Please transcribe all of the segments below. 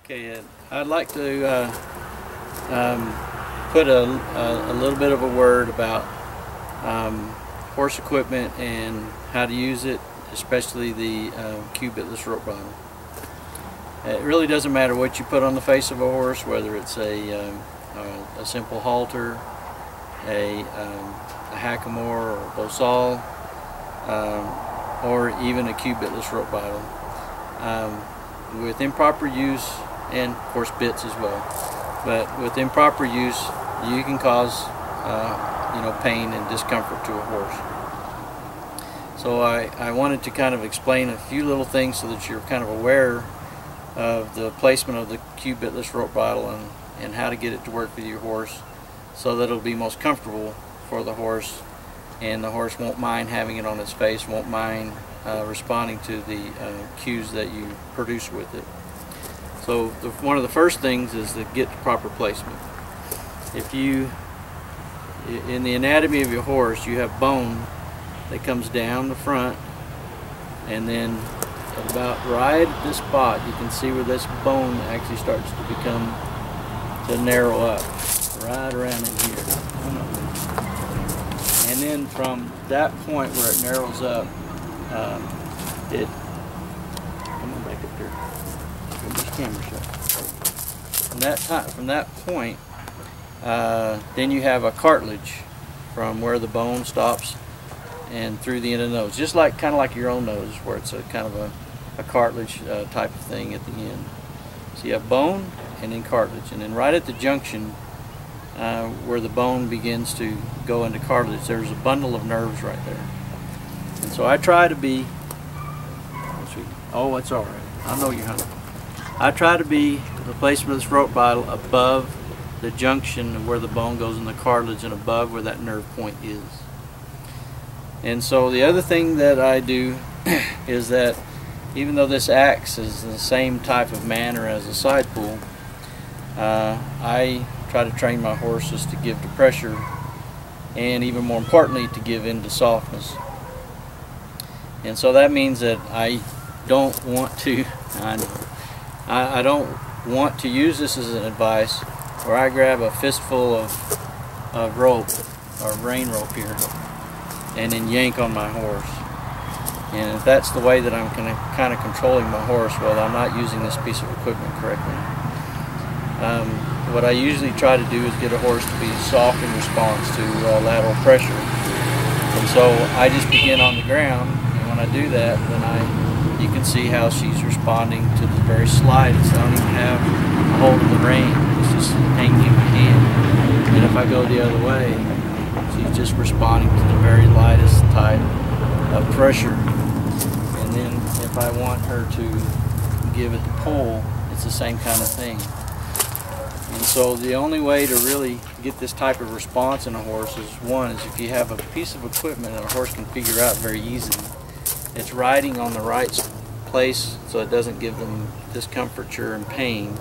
Okay, I'd like to put a little bit of a word about horse equipment and how to use it, especially the cubitless rope bottle. It really doesn't matter what you put on the face of a horse, whether it's a simple halter, a hackamore or bosal, or even a cubitless rope bottle. With improper use, and of course bits as well, but with improper use you can cause pain and discomfort to a horse. So I wanted to kind of explain a few little things so that you're kind of aware of the placement of the cubitless rope bottle and how to get it to work with your horse so that it'll be most comfortable for the horse, and the horse won't mind having it on its face, won't mind responding to the cues that you produce with it. So one of the first things is to get the proper placement. If you, in the anatomy of your horse, you have bone that comes down the front, and then about right at this spot you can see where this bone actually starts to narrow up right around in here. And then from that point where it narrows up, come on back up here. Get this camera shut. From that point, then you have a cartilage from where the bone stops and through the end of the nose, just like kind of like your own nose, where it's a kind of a cartilage type of thing at the end. So you have bone and then cartilage, and then right at the junction where the bone begins to go into cartilage, there's a bundle of nerves right there. And so I try to be, oh, it's all right, I know you're hungry. I try to be the placement of this rope bottle above the junction where the bone goes in the cartilage and above where that nerve point is. And so the other thing that I do is that even though this acts as the same type of manner as a side pull, I try to train my horses to give to pressure, and even more importantly to give in to softness. And so that means that I don't want to I don't want to use this as an advice where I grab a fistful of rope or rein rope here and then yank on my horse. And if that's the way that I'm kind of controlling my horse, well, I'm not using this piece of equipment correctly. What I usually try to do is get a horse to be soft in response to lateral pressure. And so I just begin on the ground, and when I do that, then you can see how she's responding to the very slightest. I don't even have a hold of the rein, it's just hanging in my hand. And if I go the other way, she's just responding to the very lightest type of pressure. And then if I want her to give it the pull, it's the same kind of thing. And so the only way to really get this type of response in a horse is, one, is if you have a piece of equipment that a horse can figure out very easily. It's riding on the right place so it doesn't give them discomfiture and pain.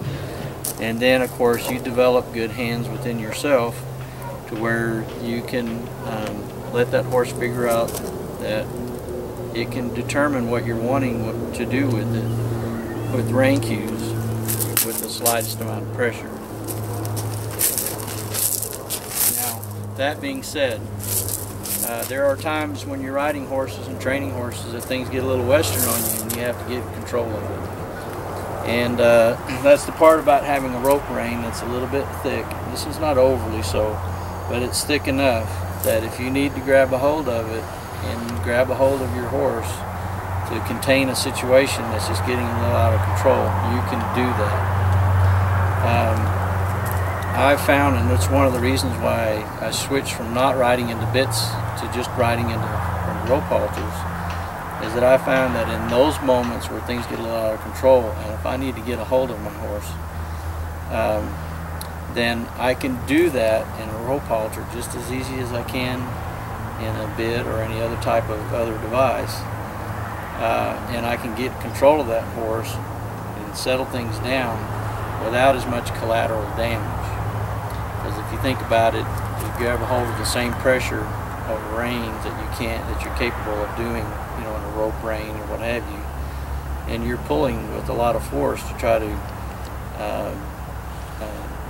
And then of course you develop good hands within yourself to where you can let that horse figure out that it can determine what you're wanting to do with it, with rein cues, with the slightest amount of pressure. Now, that being said, there are times when you're riding horses and training horses that things get a little western on you and you have to get control of it. And that's the part about having a rope rein that's a little bit thick. This is not overly so, but it's thick enough that if you need to grab a hold of it and grab a hold of your horse to contain a situation that's just getting a little out of control, you can do that. I've found, and it's one of the reasons why I switched from not riding into bits to just riding into rope halters, is that I found that in those moments where things get a little out of control, and if I need to get a hold of my horse, then I can do that in a rope halter just as easy as I can in a bit or any other type of other device. And I can get control of that horse and settle things down without as much collateral damage. Because if you think about it, you grab a hold of the same pressure of reins that you're capable of doing, in a rope rein or what have you, and you're pulling with a lot of force to try to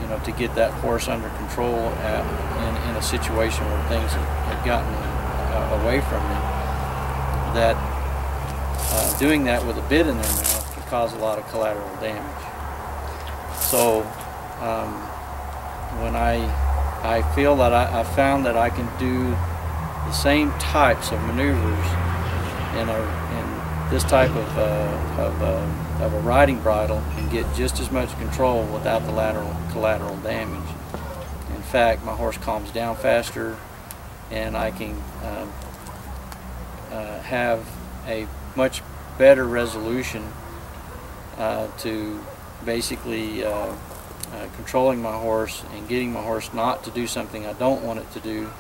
you know, to get that horse under control in a situation where things have gotten away from me. That doing that with a bit in their mouth can cause a lot of collateral damage. So when I feel that I found that I can do the same types of maneuvers in this type of a riding bridle and get just as much control without the collateral damage. In fact, my horse calms down faster, and I can have a much better resolution to basically controlling my horse and getting my horse not to do something I don't want it to do,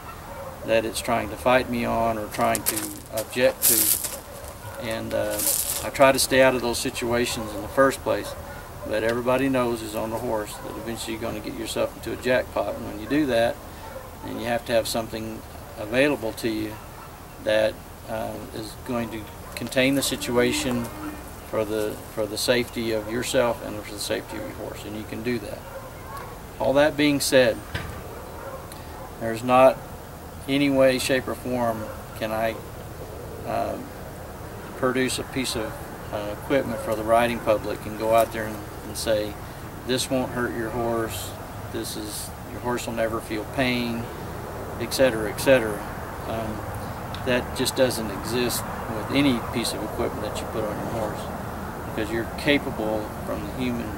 that it's trying to fight me on or trying to object to. And I try to stay out of those situations in the first place, but everybody knows who's on the horse that eventually you're going to get yourself into a jackpot. And when you do that, then you have to have something available to you that is going to contain the situation for the safety of yourself and for the safety of your horse, and you can do that. All that being said, there's not any way, shape, or form can I produce a piece of equipment for the riding public and go out there and say, this won't hurt your horse, your horse will never feel pain, etc., etc. That just doesn't exist with any piece of equipment that you put on your horse, because you're capable from the human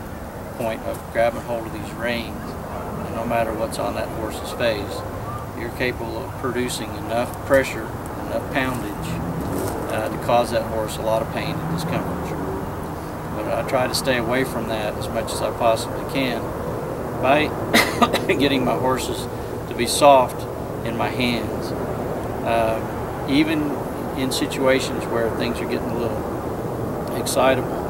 point of grabbing hold of these reins, and no matter what's on that horse's face, you're capable of producing enough pressure, enough poundage to cause that horse a lot of pain and discomfort. But I try to stay away from that as much as I possibly can by getting my horses to be soft in my hands. Even in situations where things are getting a little excitable,